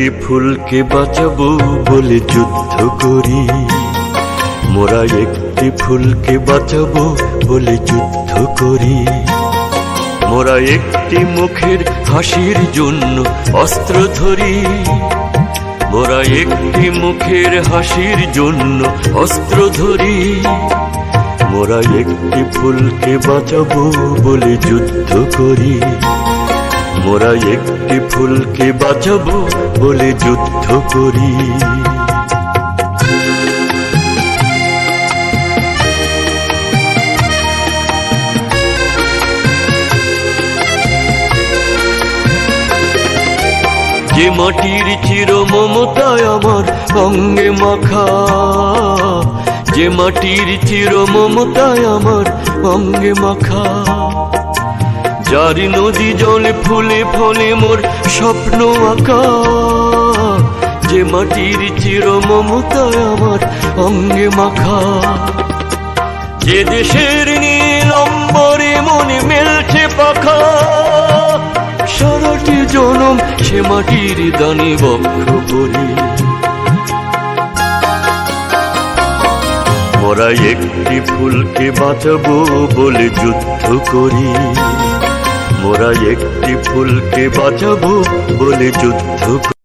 একটি ফুলকে বাঁচাবো বলে যুদ্ধ করি, মোরা একটি ফুলকে বাঁচাবো বলে যুদ্ধ করি। মোরা একটি মুখের হাসির জন্য অস্ত্র ধরি, মোরা একটি মুখের হাসির জন্য অস্ত্র ধরি। মোরা একটি ফুলকে বাঁচাবো বলে যুদ্ধ করি, মোরা একটি ফুলকে বাঁচাবো বলে যুদ্ধ করি। যে মাটির চির মমতায় আমার অঙ্গে মাখা, যে মাটির চির মমতায় আমার অঙ্গে মাখা, যার নদী জলে ফুলে ফলে মোর স্বপ্ন আঁকা। যে মাটির চির মমতায় আমার অঙ্গে মাখা, যে দেশের নীল অম্বরে মনে মেলছে পাখা। সারাটি জনম সে মাটির দানে বক্ষ করি, মোরা একটি ফুলকে বাঁচাবো বলে যুদ্ধ করি, মোরা একটি ফুলকে বাঁচাবো বলে যুদ্ধ করি।